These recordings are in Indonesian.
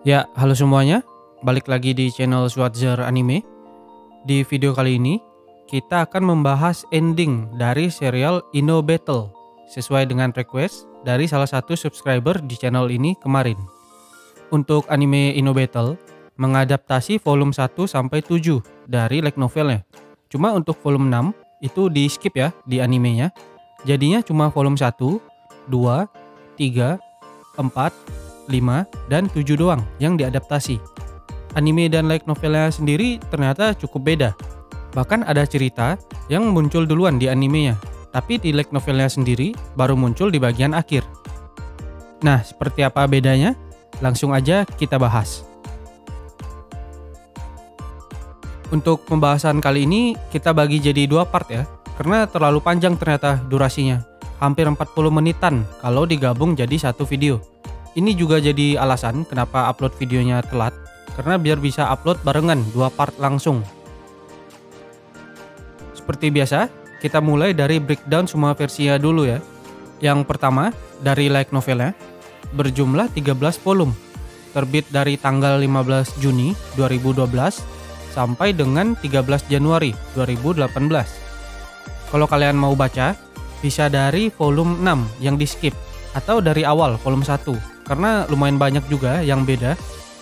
Ya, halo semuanya. Balik lagi di channel Swatzer Anime. Di video kali ini, kita akan membahas ending dari serial Ino Battle sesuai dengan request dari salah satu subscriber di channel ini kemarin. Untuk anime Ino Battle mengadaptasi volume 1 sampai 7 dari light novelnya. Cuma untuk volume 6 itu di skip ya di animenya. Jadinya cuma volume 1, 2, 3, 4, 5, dan 7 doang yang diadaptasi. Anime dan light novelnya sendiri ternyata cukup beda. Bahkan ada cerita yang muncul duluan di animenya, tapi di light novelnya sendiri baru muncul di bagian akhir. Nah, seperti apa bedanya? Langsung aja kita bahas. Untuk pembahasan kali ini kita bagi jadi 2 part ya, karena terlalu panjang ternyata durasinya. Hampir 40 menitan kalau digabung jadi satu video. Ini juga jadi alasan kenapa upload videonya telat, karena biar bisa upload barengan 2 part langsung. Seperti biasa, kita mulai dari breakdown semua versinya dulu ya. Yang pertama, dari light novelnya, berjumlah 13 volume, terbit dari tanggal 15 Juni 2012 sampai dengan 13 Januari 2018. Kalau kalian mau baca, bisa dari volume 6 yang di skip, atau dari awal volume 1, karena lumayan banyak juga yang beda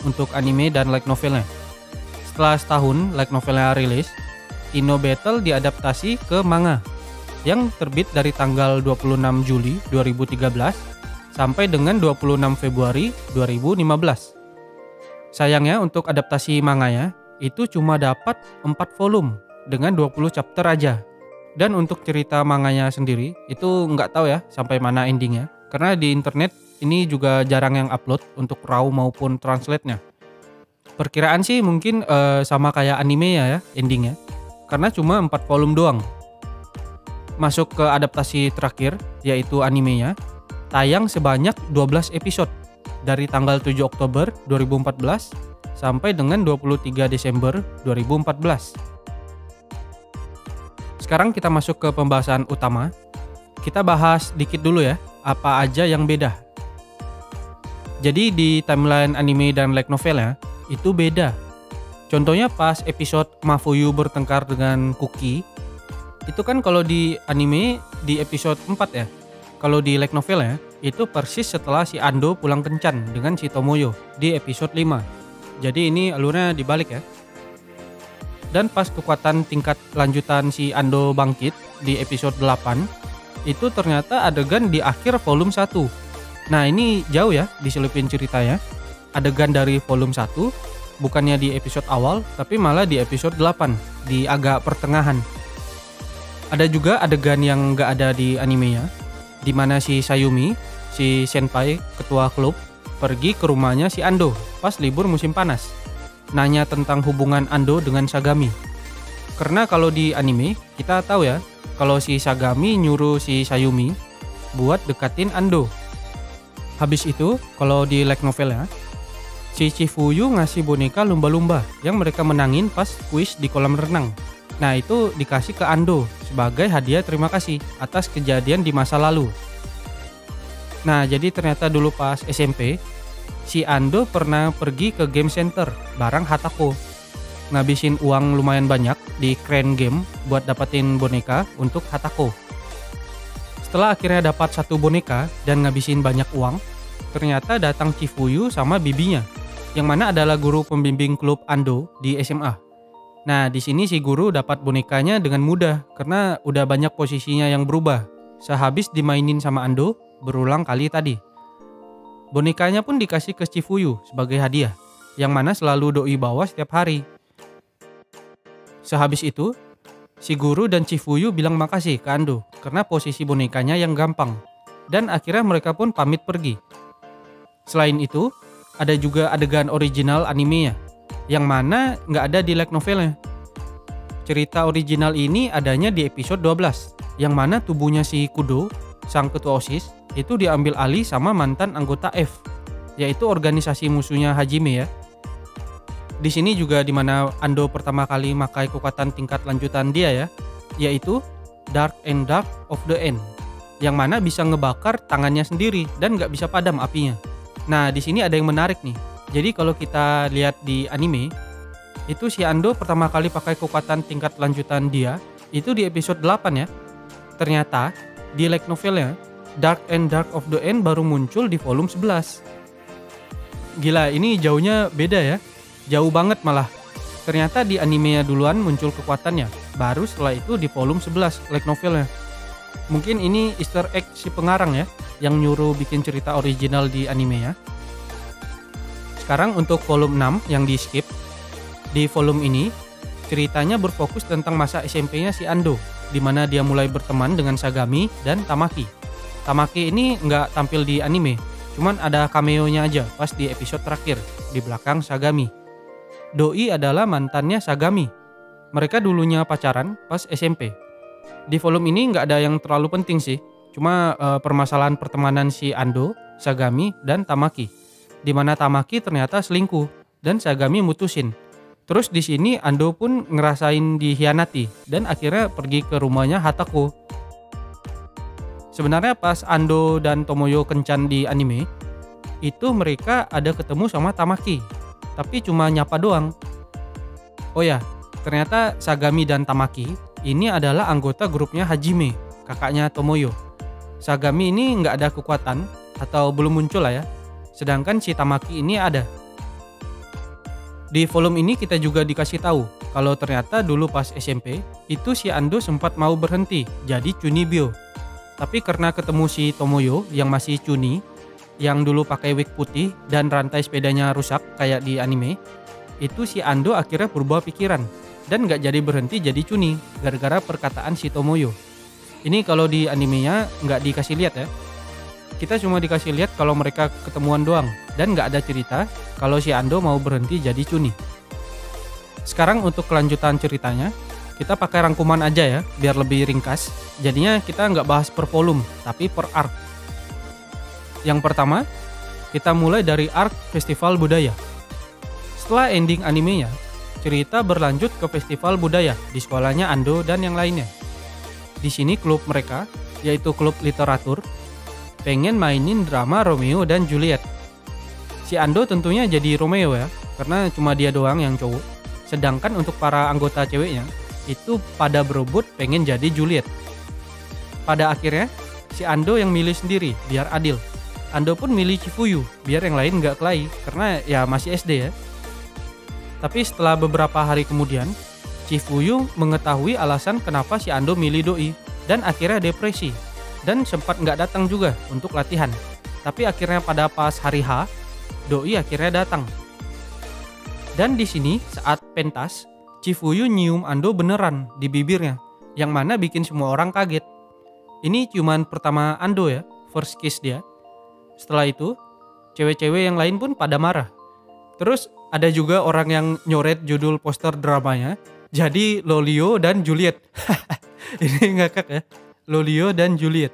untuk anime dan light novelnya. Setelah setahun light novelnya rilis, Ino Battle diadaptasi ke manga yang terbit dari tanggal 26 Juli 2013 sampai dengan 26 Februari 2015. Sayangnya untuk adaptasi manganya itu cuma dapat 4 volume dengan 20 chapter aja. Dan untuk cerita manganya sendiri itu nggak tahu ya sampai mana endingnya, karena di internet ini juga jarang yang upload untuk raw maupun translate-nya. Perkiraan sih mungkin sama kayak anime ya endingnya, karena cuma 4 volume doang. Masuk ke adaptasi terakhir yaitu animenya, tayang sebanyak 12 episode dari tanggal 7 Oktober 2014 sampai dengan 23 Desember 2014. Sekarang kita masuk ke pembahasan utama. Kita bahas dikit dulu ya, apa aja yang beda. Jadi di timeline anime dan light novelnya itu beda. Contohnya pas episode Mafuyu bertengkar dengan Kuki, itu kan kalau di anime di episode 4 ya. Kalau di light novelnya itu persis setelah si Ando pulang kencan dengan si Tomoyo di episode 5. Jadi ini alurnya dibalik ya. Dan pas kekuatan tingkat lanjutan si Ando bangkit di episode 8, itu ternyata adegan di akhir volume 1. Nah ini jauh ya diselipin ceritanya. Adegan dari volume 1 bukannya di episode awal, tapi malah di episode 8, di agak pertengahan. Ada juga adegan yang gak ada di animenya, di mana si Sayumi, si senpai ketua klub, pergi ke rumahnya si Ando pas libur musim panas. Nanya tentang hubungan Ando dengan Sagami. Karena kalau di anime kita tahu ya, kalau si Sagami nyuruh si Sayumi buat dekatin Ando. Habis itu kalau di light novel ya, si Chifuyu ngasih boneka lumba-lumba yang mereka menangin pas kuis di kolam renang. Nah itu dikasih ke Ando sebagai hadiah terima kasih atas kejadian di masa lalu. Nah jadi ternyata dulu pas SMP, si Ando pernah pergi ke game center bareng Hatako, ngabisin uang lumayan banyak di Crane Game buat dapetin boneka untuk Hatako. Setelah akhirnya dapat satu boneka dan ngabisin banyak uang, ternyata datang Chifuyu sama bibinya, yang mana adalah guru pembimbing klub Ando di SMA. Nah di sini si guru dapat bonekanya dengan mudah karena udah banyak posisinya yang berubah sehabis dimainin sama Ando berulang kali tadi. Bonekanya pun dikasih ke Chifuyu sebagai hadiah, yang mana selalu doi bawa setiap hari. Sehabis itu, si guru dan Chifuyu bilang makasih ke Ando karena posisi bonekanya yang gampang. Dan akhirnya mereka pun pamit pergi. Selain itu, ada juga adegan original animenya, yang mana nggak ada di light novelnya. Cerita original ini adanya di episode 12, yang mana tubuhnya si Kudo, sang ketua OSIS, itu diambil alih sama mantan anggota F, yaitu organisasi musuhnya Hajime ya. Di sini juga dimana Ando pertama kali makai kekuatan tingkat lanjutan dia ya, yaitu Dark and Dark of the End, yang mana bisa ngebakar tangannya sendiri dan nggak bisa padam apinya. Nah di sini ada yang menarik nih. Jadi kalau kita lihat di anime, itu si Ando pertama kali pakai kekuatan tingkat lanjutan dia itu di episode 8 ya. Ternyata di light novelnya Dark and Dark of the End baru muncul di volume 11. Gila, ini jauhnya beda ya. Jauh banget malah. Ternyata di animenya duluan muncul kekuatannya, baru setelah itu di volume 11 light novelnya. Mungkin ini easter egg si pengarang ya, yang nyuruh bikin cerita original di animenya. Sekarang untuk volume 6 yang di skip. Di volume ini, ceritanya berfokus tentang masa SMP-nya si Ando, di mana dia mulai berteman dengan Sagami dan Tamaki. Tamaki ini nggak tampil di anime, cuman ada cameo-nya aja pas di episode terakhir, di belakang Sagami. Doi adalah mantannya Sagami. Mereka dulunya pacaran pas SMP. Di volume ini nggak ada yang terlalu penting sih, cuma permasalahan pertemanan si Ando, Sagami, dan Tamaki. Di mana Tamaki ternyata selingkuh dan Sagami mutusin. Terus di sini Ando pun ngerasain dihianati dan akhirnya pergi ke rumahnya Hatako. Sebenarnya pas Ando dan Tomoyo kencan di anime, itu mereka ada ketemu sama Tamaki, tapi cuma nyapa doang. Oh ya, ternyata Sagami dan Tamaki ini adalah anggota grupnya Hajime, kakaknya Tomoyo. Sagami ini nggak ada kekuatan atau belum muncul lah ya, sedangkan si Tamaki ini ada. Di volume ini kita juga dikasih tahu kalau ternyata dulu pas SMP itu si Ando sempat mau berhenti jadi Chunibyo. Tapi karena ketemu si Tomoyo yang masih Chuni, yang dulu pakai wig putih dan rantai sepedanya rusak kayak di anime, itu si Ando akhirnya berubah pikiran dan nggak jadi berhenti jadi Chuni gara-gara perkataan si Tomoyo. Ini kalau di animenya nggak dikasih lihat ya. Kita cuma dikasih lihat kalau mereka ketemuan doang dan nggak ada cerita kalau si Ando mau berhenti jadi Chuni. Sekarang untuk kelanjutan ceritanya, kita pakai rangkuman aja ya biar lebih ringkas. Jadinya kita nggak bahas per volume tapi per arc. Yang pertama, kita mulai dari arc Festival Budaya. Setelah ending animenya, cerita berlanjut ke festival budaya di sekolahnya Ando dan yang lainnya. Di sini klub mereka, yaitu klub literatur, pengen mainin drama Romeo dan Juliet. Si Ando tentunya jadi Romeo ya, karena cuma dia doang yang cowok. Sedangkan untuk para anggota ceweknya, itu pada berebut pengen jadi Juliet. Pada akhirnya, si Ando yang milih sendiri, biar adil. Ando pun milih Chifuyu, biar yang lain nggak kelahi, karena ya masih SD ya. Tapi setelah beberapa hari kemudian, Chifuyu mengetahui alasan kenapa si Ando milih Doi, dan akhirnya depresi. Dan sempat nggak datang juga untuk latihan. Tapi akhirnya pada pas hari H, Doi akhirnya datang. Dan di sini saat pentas, Chifuyu nyium Ando beneran di bibirnya, yang mana bikin semua orang kaget. Ini ciuman pertama Ando ya, first kiss dia. Setelah itu, cewek-cewek yang lain pun pada marah. Terus ada juga orang yang nyoret judul poster dramanya, jadi Lolio dan Juliet. Ini ngakak ya. Lolio dan Juliet.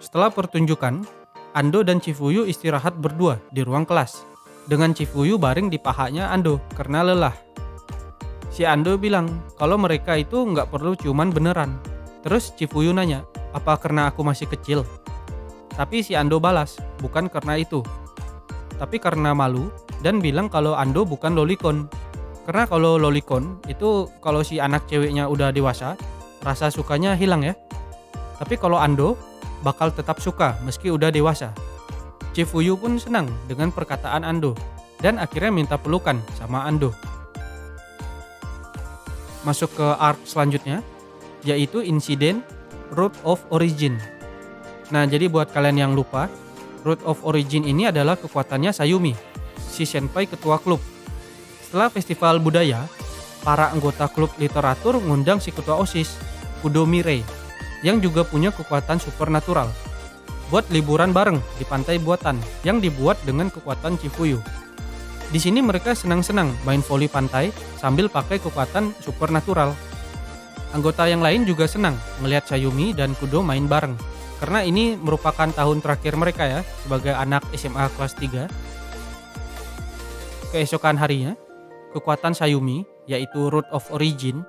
Setelah pertunjukan, Ando dan Chifuyu istirahat berdua di ruang kelas. Dengan Chifuyu baring di pahanya Ando karena lelah. Si Ando bilang kalau mereka itu nggak perlu ciuman beneran. Terus Chifuyu nanya, apa karena aku masih kecil? Tapi si Ando balas, bukan karena itu. Tapi karena malu dan bilang kalau Ando bukan lolicon. Karena kalau lolicon itu kalau si anak ceweknya udah dewasa, rasa sukanya hilang ya. Tapi kalau Ando bakal tetap suka meski udah dewasa. Chifuyu pun senang dengan perkataan Ando dan akhirnya minta pelukan sama Ando. Masuk ke arc selanjutnya, yaitu insiden Root of Origin. Nah, jadi buat kalian yang lupa, Root of Origin ini adalah kekuatannya Sayumi, si senpai ketua klub. Setelah festival budaya, para anggota klub literatur ngundang si ketua OSIS, Kudo Mirei, yang juga punya kekuatan supernatural, buat liburan bareng di pantai buatan yang dibuat dengan kekuatan Chifuyu. Di sini mereka senang-senang main voli pantai sambil pakai kekuatan supernatural. Anggota yang lain juga senang melihat Sayumi dan Kudo main bareng, karena ini merupakan tahun terakhir mereka ya sebagai anak SMA kelas 3. Keesokan harinya, kekuatan Sayumi, yaitu Root of Origin,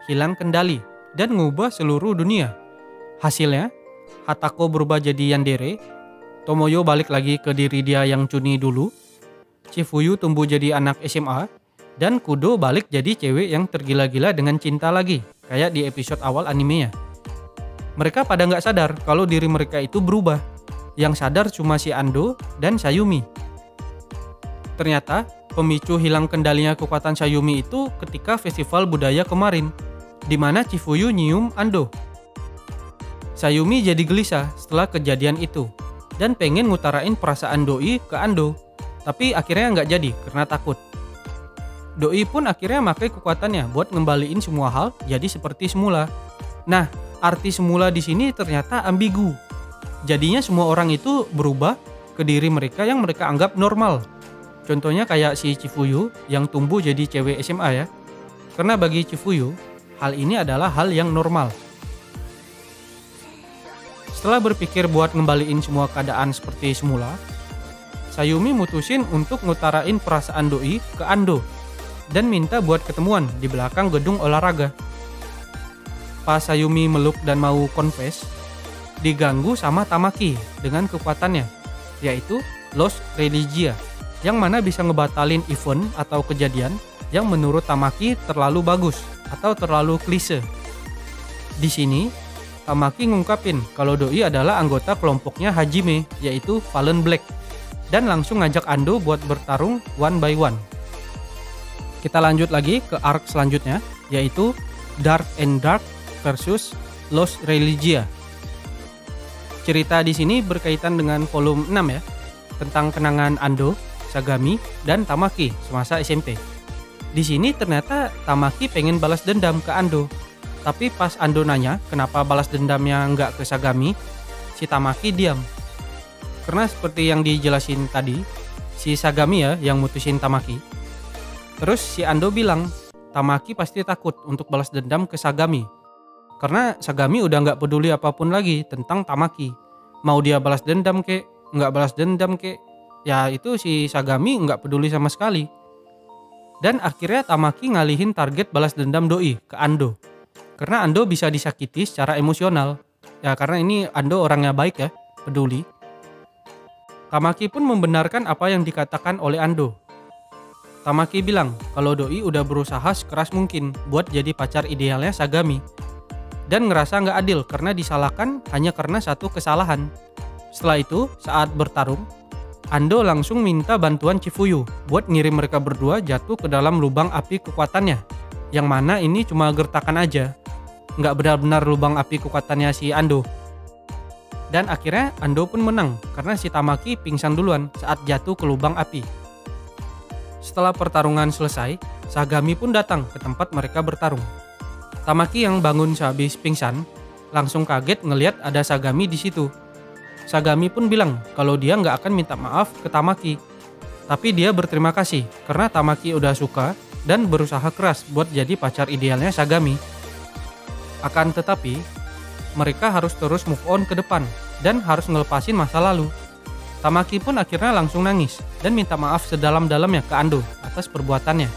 hilang kendali dan mengubah seluruh dunia. Hasilnya, Hatako berubah jadi yandere, Tomoyo balik lagi ke diri dia yang Chuni dulu, Chifuyu tumbuh jadi anak SMA, dan Kudo balik jadi cewek yang tergila-gila dengan cinta lagi, kayak di episode awal animenya. Mereka pada nggak sadar kalau diri mereka itu berubah. Yang sadar cuma si Ando dan Sayumi. Ternyata, pemicu hilang kendalinya kekuatan Sayumi itu ketika festival budaya kemarin, di mana Chifuyu nyium Ando. Sayumi jadi gelisah setelah kejadian itu, dan pengen ngutarain perasaan Doi ke Ando, tapi akhirnya nggak jadi karena takut. Doi pun akhirnya pakai kekuatannya buat ngembaliin semua hal jadi seperti semula. Nah, arti semula di sini ternyata ambigu. Jadinya semua orang itu berubah ke diri mereka yang mereka anggap normal. Contohnya kayak si Chifuyu yang tumbuh jadi cewek SMA ya. Karena bagi Chifuyu, hal ini adalah hal yang normal. Setelah berpikir buat ngembaliin semua keadaan seperti semula, Sayumi mutusin untuk ngutarain perasaan Doi ke Ando dan minta buat ketemuan di belakang gedung olahraga. Pas Sayumi meluk dan mau confess, diganggu sama Tamaki dengan kekuatannya, yaitu Lost Religia, yang mana bisa ngebatalin event atau kejadian yang menurut Tamaki terlalu bagus atau terlalu klise. Di sini, Tamaki ngungkapin kalau Doi adalah anggota kelompoknya Hajime, yaitu Fallen Black, dan langsung ngajak Ando buat bertarung one by one. Kita lanjut lagi ke arc selanjutnya, yaitu Dark and Dark versus Lost Religia. Cerita di sini berkaitan dengan volume 6 ya, tentang kenangan Ando, Sagami, dan Tamaki semasa SMP. Di sini ternyata Tamaki pengen balas dendam ke Ando, tapi pas Ando nanya kenapa balas dendamnya nggak ke Sagami, si Tamaki diam. Karena seperti yang dijelasin tadi, si Sagami ya yang mutusin Tamaki. Terus si Ando bilang Tamaki pasti takut untuk balas dendam ke Sagami, karena Sagami udah nggak peduli apapun lagi tentang Tamaki. Mau dia balas dendam kek, nggak balas dendam kek, ya itu si Sagami nggak peduli sama sekali. Dan akhirnya Tamaki ngalihin target balas dendam Doi ke Ando, karena Ando bisa disakiti secara emosional. Ya karena ini Ando orangnya baik ya, peduli. Tamaki pun membenarkan apa yang dikatakan oleh Ando. Tamaki bilang kalau Doi udah berusaha sekeras mungkin buat jadi pacar idealnya Sagami, dan ngerasa nggak adil karena disalahkan hanya karena satu kesalahan. Setelah itu, saat bertarung, Ando langsung minta bantuan Chifuyu buat ngirim mereka berdua jatuh ke dalam lubang api kekuatannya, yang mana ini cuma gertakan aja, nggak benar-benar lubang api kekuatannya si Ando. Dan akhirnya Ando pun menang karena si Tamaki pingsan duluan saat jatuh ke lubang api. Setelah pertarungan selesai, Sagami pun datang ke tempat mereka bertarung. Tamaki yang bangun sehabis pingsan langsung kaget ngelihat ada Sagami di situ. Sagami pun bilang kalau dia nggak akan minta maaf ke Tamaki, tapi dia berterima kasih karena Tamaki udah suka dan berusaha keras buat jadi pacar idealnya Sagami. Akan tetapi, mereka harus terus move on ke depan dan harus ngelepasin masa lalu. Tamaki pun akhirnya langsung nangis dan minta maaf sedalam-dalamnya ke Ando atas perbuatannya.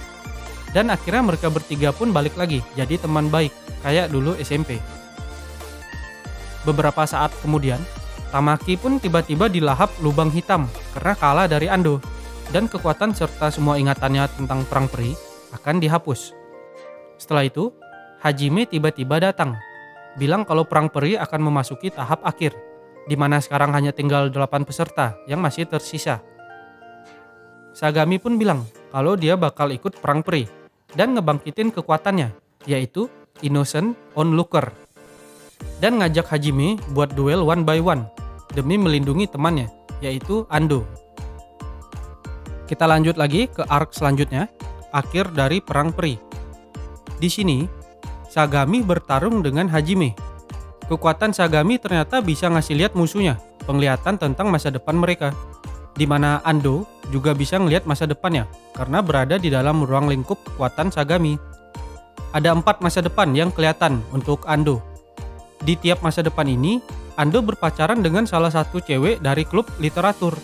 Dan akhirnya mereka bertiga pun balik lagi jadi teman baik kayak dulu SMP. Beberapa saat kemudian, Tamaki pun tiba-tiba dilahap lubang hitam karena kalah dari Ando, dan kekuatan serta semua ingatannya tentang perang peri akan dihapus. Setelah itu, Hajime tiba-tiba datang, bilang kalau perang peri akan memasuki tahap akhir, di mana sekarang hanya tinggal 8 peserta yang masih tersisa. Sagami pun bilang kalau dia bakal ikut perang peri dan ngebangkitin kekuatannya, yaitu Innocent Onlooker, dan ngajak Hajime buat duel one by one demi melindungi temannya, yaitu Ando. Kita lanjut lagi ke arc selanjutnya, akhir dari perang peri. Di sini, Sagami bertarung dengan Hajime. Kekuatan Sagami ternyata bisa ngasih lihat musuhnya, penglihatan tentang masa depan mereka, di mana Ando juga bisa ngelihat masa depannya karena berada di dalam ruang lingkup kekuatan Sagami. Ada 4 masa depan yang kelihatan untuk Ando. Di tiap masa depan ini, Ando berpacaran dengan salah satu cewek dari klub literatur.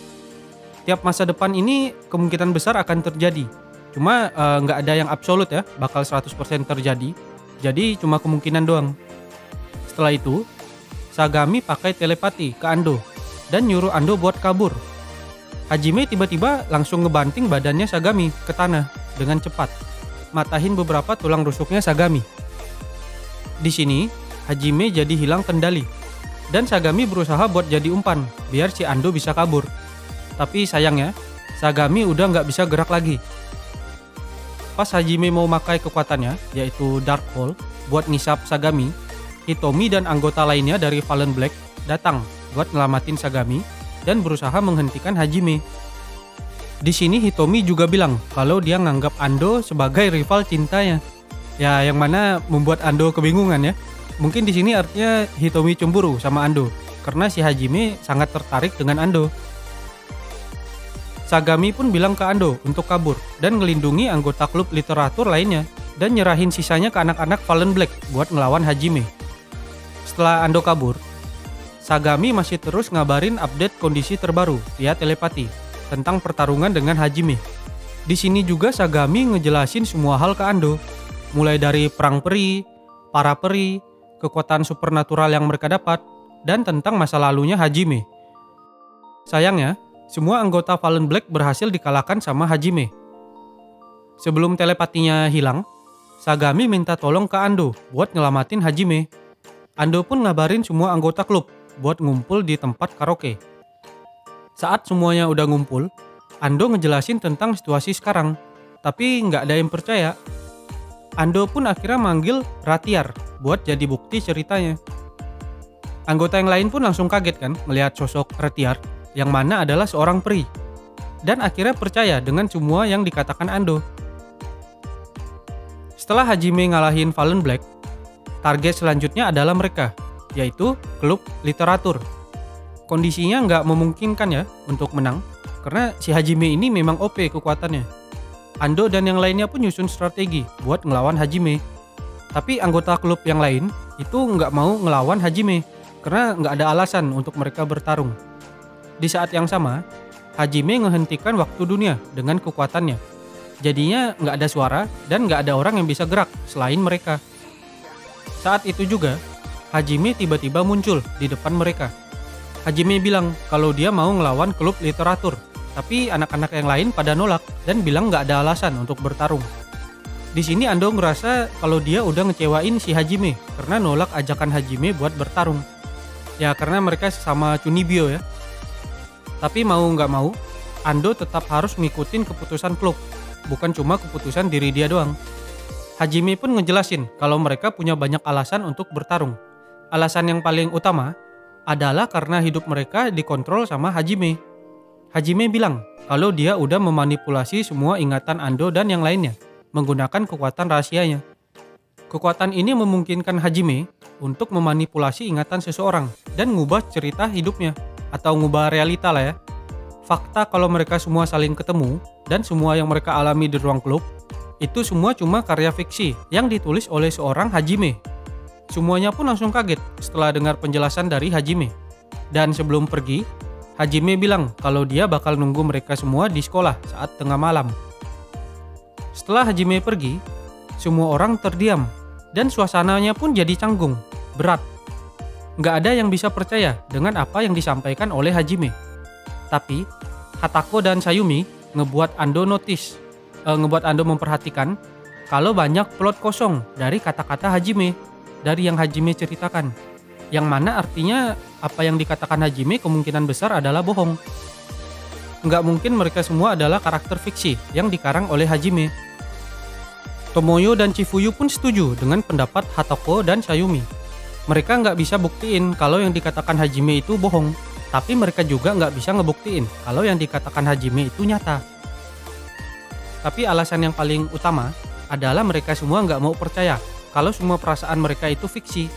Tiap masa depan ini kemungkinan besar akan terjadi. Cuma nggak ada yang absolut ya, bakal 100% terjadi. Jadi cuma kemungkinan doang. Setelah itu, Sagami pakai telepati ke Ando dan nyuruh Ando buat kabur. Hajime tiba-tiba langsung ngebanting badannya Sagami ke tanah dengan cepat, matahin beberapa tulang rusuknya Sagami. Di sini, Hajime jadi hilang kendali, dan Sagami berusaha buat jadi umpan biar si Ando bisa kabur. Tapi sayangnya, Sagami udah nggak bisa gerak lagi. Pas Hajime mau makai kekuatannya, yaitu Dark Hole, buat ngisap Sagami, Hitomi dan anggota lainnya dari Fallen Black datang buat ngelamatin Sagami dan berusaha menghentikan Hajime. Di sini Hitomi juga bilang kalau dia nganggap Ando sebagai rival cintanya. Ya, yang mana membuat Ando kebingungan ya. Mungkin di sini artinya Hitomi cemburu sama Ando karena si Hajime sangat tertarik dengan Ando. Sagami pun bilang ke Ando untuk kabur dan ngelindungi anggota klub literatur lainnya dan nyerahin sisanya ke anak-anak Fallen Black buat ngelawan Hajime. Setelah Ando kabur, Sagami masih terus ngabarin update kondisi terbaru via telepati tentang pertarungan dengan Hajime. Di sini juga Sagami ngejelasin semua hal ke Ando, mulai dari perang peri, para peri, kekuatan supernatural yang mereka dapat, dan tentang masa lalunya Hajime. Sayangnya, semua anggota Fallen Black berhasil dikalahkan sama Hajime. Sebelum telepatinya hilang, Sagami minta tolong ke Ando buat ngelamatin Hajime. Ando pun ngabarin semua anggota klub buat ngumpul di tempat karaoke. Saat semuanya udah ngumpul, Ando ngejelasin tentang situasi sekarang, tapi nggak ada yang percaya. Ando pun akhirnya manggil Ratiar buat jadi bukti ceritanya. Anggota yang lain pun langsung kaget kan melihat sosok Ratiar, yang mana adalah seorang peri, dan akhirnya percaya dengan semua yang dikatakan Ando. Setelah Hajime ngalahin Fallen Black, target selanjutnya adalah mereka, yaitu klub literatur. Kondisinya nggak memungkinkan ya untuk menang, karena si Hajime ini memang OP kekuatannya. Ando dan yang lainnya pun nyusun strategi buat ngelawan Hajime. Tapi anggota klub yang lain itu nggak mau ngelawan Hajime, karena nggak ada alasan untuk mereka bertarung. Di saat yang sama, Hajime menghentikan waktu dunia dengan kekuatannya. Jadinya nggak ada suara dan nggak ada orang yang bisa gerak selain mereka. Saat itu juga, Hajime tiba-tiba muncul di depan mereka. Hajime bilang kalau dia mau ngelawan klub literatur, tapi anak-anak yang lain pada nolak dan bilang nggak ada alasan untuk bertarung. Di sini Ando ngerasa kalau dia udah ngecewain si Hajime karena nolak ajakan Hajime buat bertarung. Ya karena mereka sama Chunibyo ya. Tapi mau nggak mau, Ando tetap harus ngikutin keputusan klub, bukan cuma keputusan diri dia doang. Hajime pun ngejelasin kalau mereka punya banyak alasan untuk bertarung. Alasan yang paling utama adalah karena hidup mereka dikontrol sama Hajime. Hajime bilang kalau dia udah memanipulasi semua ingatan Ando dan yang lainnya menggunakan kekuatan rahasianya. Kekuatan ini memungkinkan Hajime untuk memanipulasi ingatan seseorang dan ngubah cerita hidupnya. Atau ngubah realita lah ya. Fakta kalau mereka semua saling ketemu dan semua yang mereka alami di ruang klub itu semua cuma karya fiksi yang ditulis oleh seorang Hajime. Semuanya pun langsung kaget setelah dengar penjelasan dari Hajime. Dan sebelum pergi, Hajime bilang kalau dia bakal nunggu mereka semua di sekolah saat tengah malam. Setelah Hajime pergi, semua orang terdiam dan suasananya pun jadi canggung, berat. Nggak ada yang bisa percaya dengan apa yang disampaikan oleh Hajime. Tapi Hatako dan Sayumi ngebuat Ando memperhatikan kalau banyak plot kosong dari kata-kata Hajime dari yang Hajime ceritakan. Yang mana artinya apa yang dikatakan Hajime kemungkinan besar adalah bohong. Nggak mungkin mereka semua adalah karakter fiksi yang dikarang oleh Hajime. Tomoyo dan Chifuyu pun setuju dengan pendapat Hatako dan Sayumi. Mereka nggak bisa buktiin kalau yang dikatakan Hajime itu bohong, tapi mereka juga nggak bisa ngebuktiin kalau yang dikatakan Hajime itu nyata. Tapi alasan yang paling utama adalah mereka semua nggak mau percaya kalau semua perasaan mereka itu fiksi.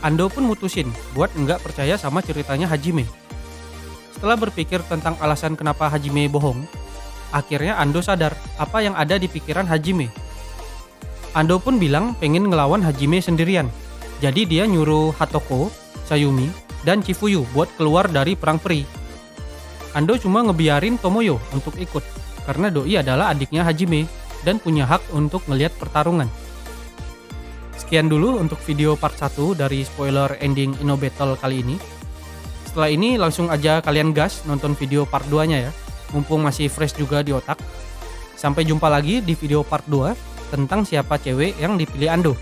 Ando pun mutusin buat nggak percaya sama ceritanya Hajime. Setelah berpikir tentang alasan kenapa Hajime bohong, akhirnya Ando sadar apa yang ada di pikiran Hajime. Ando pun bilang pengen ngelawan Hajime sendirian. Jadi dia nyuruh Hatoko, Sayumi, dan Chifuyu buat keluar dari perang peri. Ando cuma ngebiarin Tomoyo untuk ikut, karena Doi adalah adiknya Hajime dan punya hak untuk ngelihat pertarungan. Sekian dulu untuk video part 1 dari spoiler ending Ino Battle kali ini. Setelah ini langsung aja kalian gas nonton video part 2-nya ya. Mumpung masih fresh juga di otak. Sampai jumpa lagi di video part 2 tentang siapa cewek yang dipilih Ando.